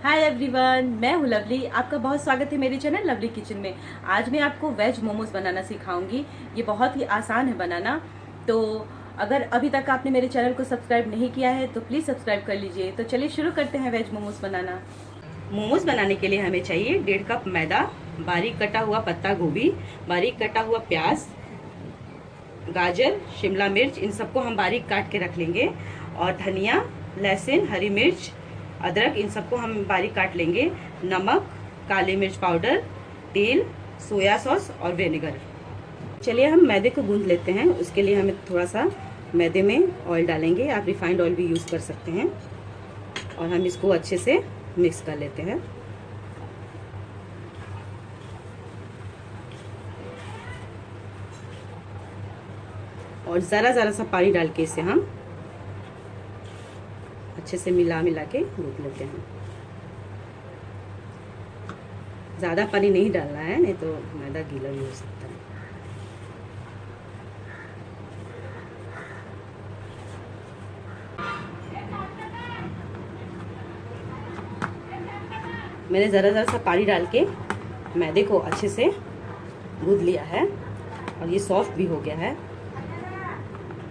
Hi everyone, मैं हूँ lovely. आपका बहुत स्वागत है मेरे चैनल लवली किचन में। आज मैं आपको वेज मोमोज बनाना सिखाऊंगी। ये बहुत ही आसान है बनाना। तो अगर अभी तक आपने मेरे चैनल को सब्सक्राइब नहीं किया है तो प्लीज़ सब्सक्राइब कर लीजिए। तो चलिए शुरू करते हैं वेज मोमोज बनाना। मोमोज बनाने के लिए हमें चाहिए 1.5 कप मैदा, बारीक कटा हुआ पत्ता गोभी, बारीक कटा हुआ प्याज, गाजर, शिमला मिर्च, इन सबको हम बारीक काट के रख लेंगे। और धनिया, लहसुन, हरी मिर्च, अदरक, इन सबको हम बारीक काट लेंगे। नमक, काली मिर्च पाउडर, तेल, सोया सॉस और विनेगर। चलिए हम मैदे को गूंथ लेते हैं। उसके लिए हमें थोड़ा सा मैदे में ऑयल डालेंगे। आप रिफाइंड ऑयल भी यूज़ कर सकते हैं। और हम इसको अच्छे से मिक्स कर लेते हैं। और ज़रा ज़रा सा पानी डाल के इसे हम अच्छे से मिला के गूंथ लेते हैं। ज़्यादा पानी नहीं डालना है, नहीं तो मैदा गीला भी हो सकता है। मैंने ज़रा ज़रा सा पानी डाल के मैदे को अच्छे से गूंथ लिया है और ये सॉफ्ट भी हो गया है।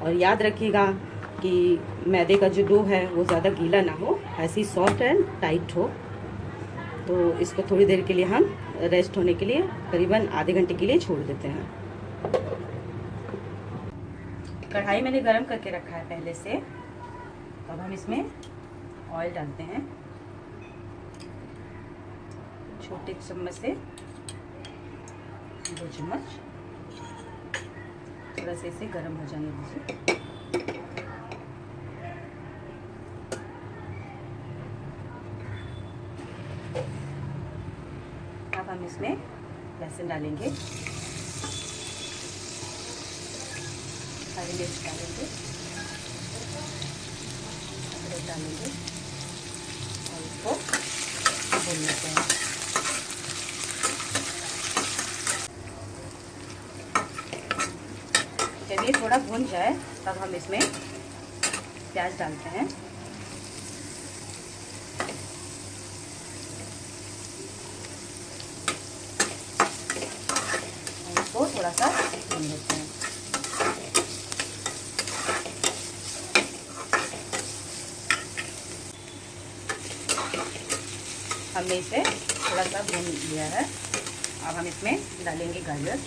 और याद रखिएगा कि मैदे का जो डो है वो ज़्यादा गीला ना हो, ऐसे ही सॉफ्ट एंड टाइट हो। तो इसको थोड़ी देर के लिए हम रेस्ट होने के लिए करीबन आधे घंटे के लिए छोड़ देते हैं। कढ़ाई मैंने गरम करके रखा है पहले से। अब हम इसमें ऑयल डालते हैं। छोटे चम्मच से 2 चम्मच। थोड़ा सा इसे गरम हो जाने दीजिए। अब हम इसमें लहसुन डालेंगे, हरी मिर्च डालेंगे, अदरक डालेंगे और इसको भून लेते हैं। जब ये थोड़ा भुन जाए तब हम इसमें प्याज डालते हैं। इसको थोड़ा सा भून लेते हैं। हमने इसे थोड़ा सा भून लिया है। अब हम इसमें डालेंगे गाजर,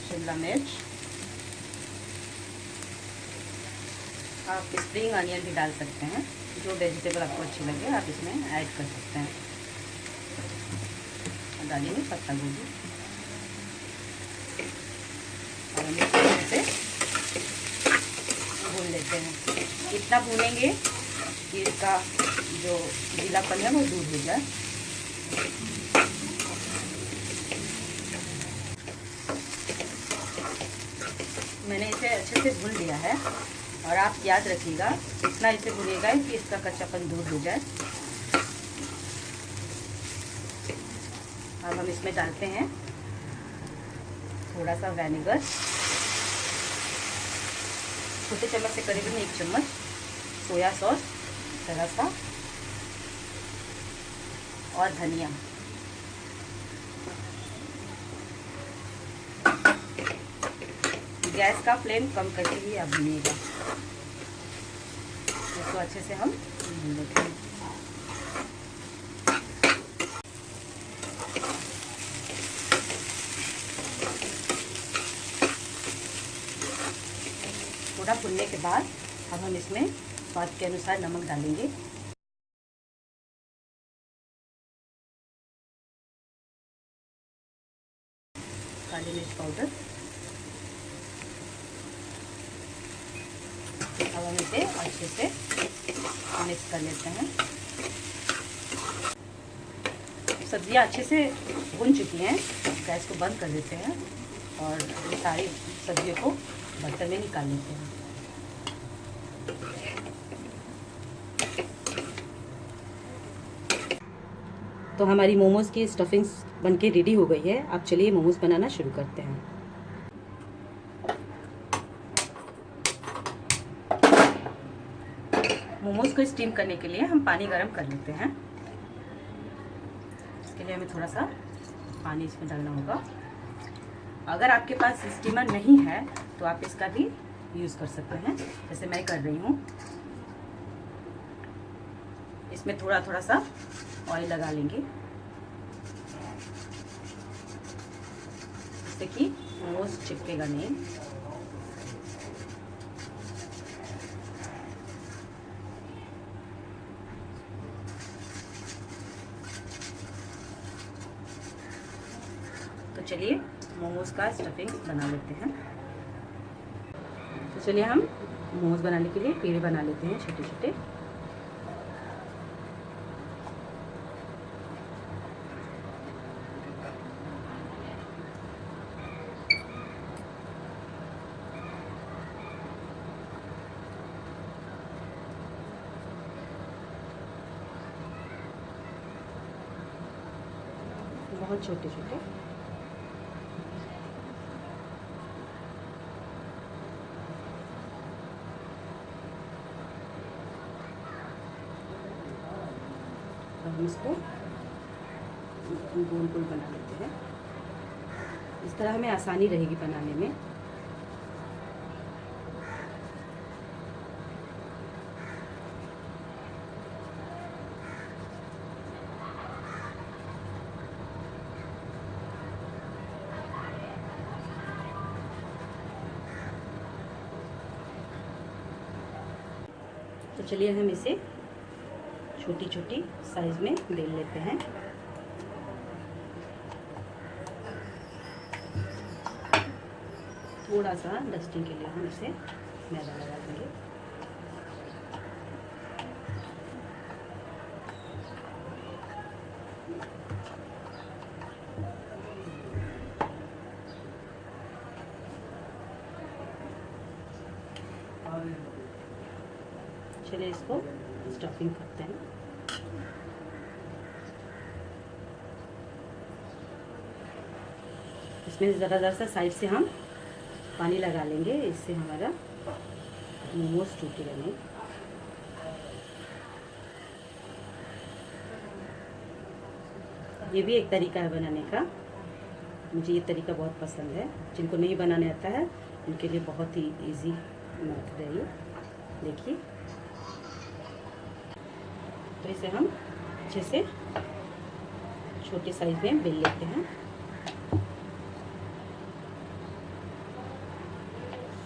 शिमला मिर्च। आप स्प्रिंग अनियन भी डाल सकते हैं। जो वेजिटेबल आपको अच्छी लगे आप इसमें ऐड कर सकते हैं। डालेंगे पत्ता गोभी और हम इसे भून लेते हैं। इतना भूनेंगे कि इसका जो गीलापन है वो दूर हो जाए। मैंने इसे अच्छे से भून लिया है और आप याद रखिएगा इतना इसे भूनिएगा कि इसका कच्चापन दूर हो जाए। अब हम इसमें डालते हैं थोड़ा सा विनेगर, छोटे चम्मच से करीबन 1 चम्मच, सोया सॉस थोड़ा सा और धनिया। गैस का फ्लेम कम करके ही आप भूनिएगा। इसको अच्छे से हम भून लेते हैं। थोड़ा भुनने के बाद अब हम इसमें स्वाद के अनुसार नमक डालेंगे। काली मिर्च पाउडर। अब हम इसे अच्छे से मिक्स कर लेते हैं। सब्जियां अच्छे से भुन चुकी हैं। गैस को बंद कर देते हैं और सारी सब्जियों को बर्तन में निकाल लेते हैं। तो हमारी मोमोज़ की स्टफिंग्स बनके रेडी हो गई है। अब चलिए मोमोज़ बनाना शुरू करते हैं। मोमोज को स्टीम करने के लिए हम पानी गर्म कर लेते हैं। इसके लिए हमें थोड़ा सा पानी इसमें डालना होगा। अगर आपके पास स्टीमर नहीं है तो आप इसका भी यूज़ कर सकते हैं, जैसे मैं कर रही हूँ। इसमें थोड़ा थोड़ा सा ऑयल लगा लेंगे, जिससे कि मोमोज चिपकेगा नहीं। तो चलिए मोमोज का स्टफिंग बना लेते हैं। तो चलिए हम मोमोज बनाने के लिए पेड़े बना लेते हैं छोटे छोटे। बहुत छोटे छोटे। हम इसको गोल गोल बना लेते हैं। इस तरह हमें आसानी रहेगी बनाने में। तो चलिए हम इसे छोटी छोटी साइज में बेल लेते हैं। थोड़ा सा डस्टिंग के लिए हम इसे मैदा लगा देंगे। चलिए इसको स्टफिंग करते हैं। इसमें ज़रा सा साइड से हम पानी लगा लेंगे, इससे हमारा मोमोज टूटेगा नहीं। ये भी एक तरीका है बनाने का। मुझे ये तरीका बहुत पसंद है। जिनको नहीं बनाने आता है उनके लिए बहुत ही इजी मेथड है ये। देखिए, तो इसे हम अच्छे से छोटे साइज में बेल लेते हैं।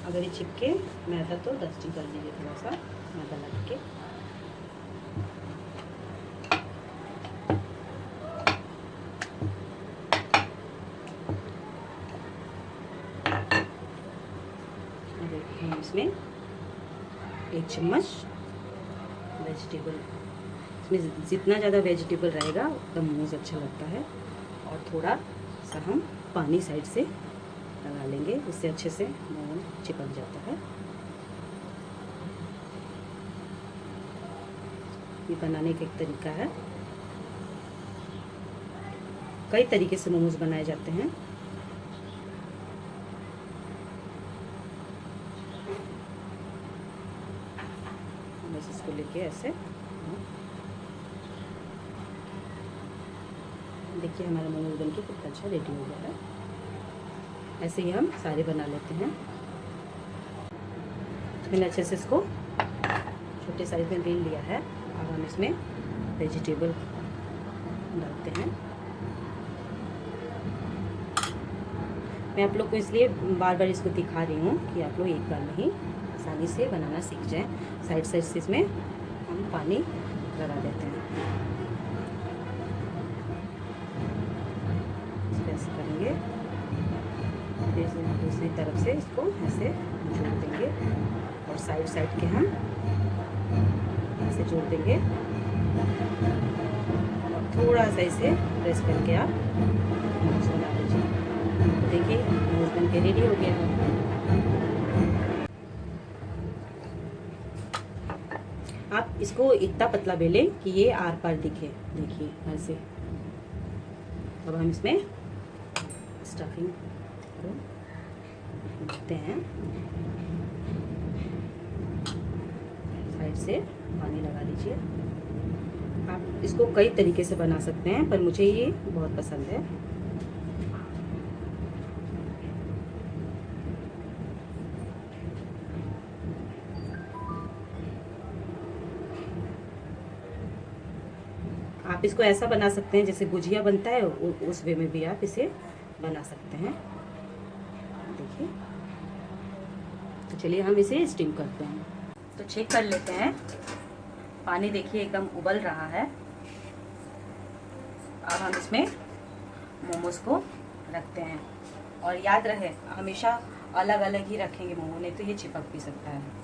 अगर ये चिपके मैदा तो डस्टिंग कर लीजिए, थोड़ा सा मैदा लगा के। हम इसमें 1 चम्मच वेजिटेबल, इसमें जितना ज़्यादा वेजिटेबल रहेगा उतना मोमोज अच्छा लगता है। और थोड़ा सा हम पानी साइड से लगा लेंगे, इससे अच्छे से मोमोज चिपक जाता है। ये बनाने का एक तरीका है। कई तरीके से मोमोज बनाए जाते हैं। बस इसको लेके ऐसे देखिए, हमारा मोमोज बनके कितना अच्छा रेडी हो गया है। ऐसे ही हम सारे बना लेते हैं। मैंने अच्छे से इसको छोटे साइज में बेल लिया है। अब हम इसमें वेजिटेबल डालते हैं। मैं आप लोग को इसलिए बार बार इसको दिखा रही हूँ कि आप लोग एक बार में ही आसानी से बनाना सीख जाएं। साइड साइड से इसमें हम पानी लगा देते हैं। ऐसे करेंगे, दूसरी तरफ से इसको ऐसे जोड़ देंगे और साइड साइड के हम ऐसे जोड़ देंगे और थोड़ा सा इसे प्रेस करके आप मोमोज बना लीजिए। देखिए, मोमोज बन के रेडी हो गया। आप इसको इतना पतला बेलें कि ये आर पार दिखे। देखिए ऐसे। अब हम इसमें स्टफिंग देते हैं। साइड से पानी लगा लीजिए। आप इसको कई तरीके से बना सकते हैं, पर मुझे ये बहुत पसंद है। आप इसको ऐसा बना सकते हैं जैसे गुजिया बनता है, उस वे में भी आप इसे बना सकते हैं। देखिए, तो चलिए हम इसे स्टीम करते हैं। तो चेक कर लेते हैं। पानी देखिए एकदम उबल रहा है। अब हम इसमें मोमोज को रखते हैं, और याद रहे हमेशा अलग अलग ही रखेंगे मोमो, नहीं तो ये चिपक भी सकता है।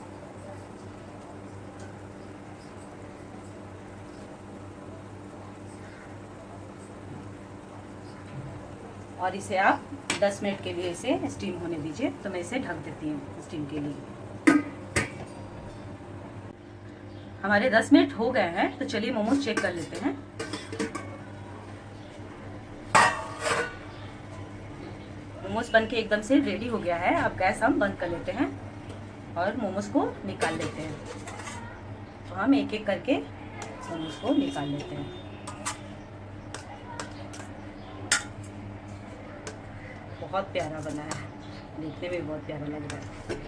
और इसे आप 10 मिनट के लिए इसे स्टीम होने दीजिए। तो मैं इसे ढक देती हूँ स्टीम के लिए। हमारे 10 मिनट हो गए हैं, तो चलिए मोमोज चेक कर लेते हैं। मोमोज बनके एकदम से रेडी हो गया है। अब गैस हम बंद कर लेते हैं और मोमोज को निकाल लेते हैं। तो हम एक एक करके मोमोज को निकाल लेते हैं। बहुत प्यारा बना है, देखने में बहुत प्यारा लग रहा है।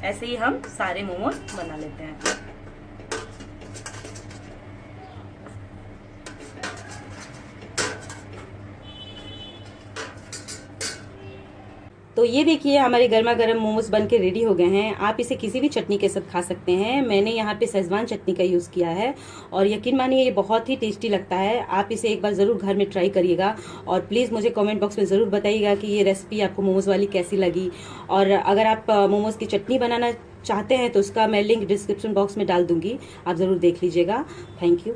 ऐसे ही हम सारे मोमोज बना लेते हैं। तो ये देखिए हमारे गर्मा गर्म मोमोज बन के रेडी हो गए हैं। आप इसे किसी भी चटनी के साथ खा सकते हैं। मैंने यहाँ पे शेजवान चटनी का यूज़ किया है, और यकीन मानिए ये बहुत ही टेस्टी लगता है। आप इसे एक बार ज़रूर घर में ट्राई करिएगा, और प्लीज़ मुझे कमेंट बॉक्स में ज़रूर बताइएगा कि ये रेसिपी आपको मोमोज़ वाली कैसी लगी। और अगर आप मोमोज़ की चटनी बनाना चाहते हैं तो उसका मैं लिंक डिस्क्रिप्शन बॉक्स में डाल दूँगी, आप ज़रूर देख लीजिएगा। Thank you.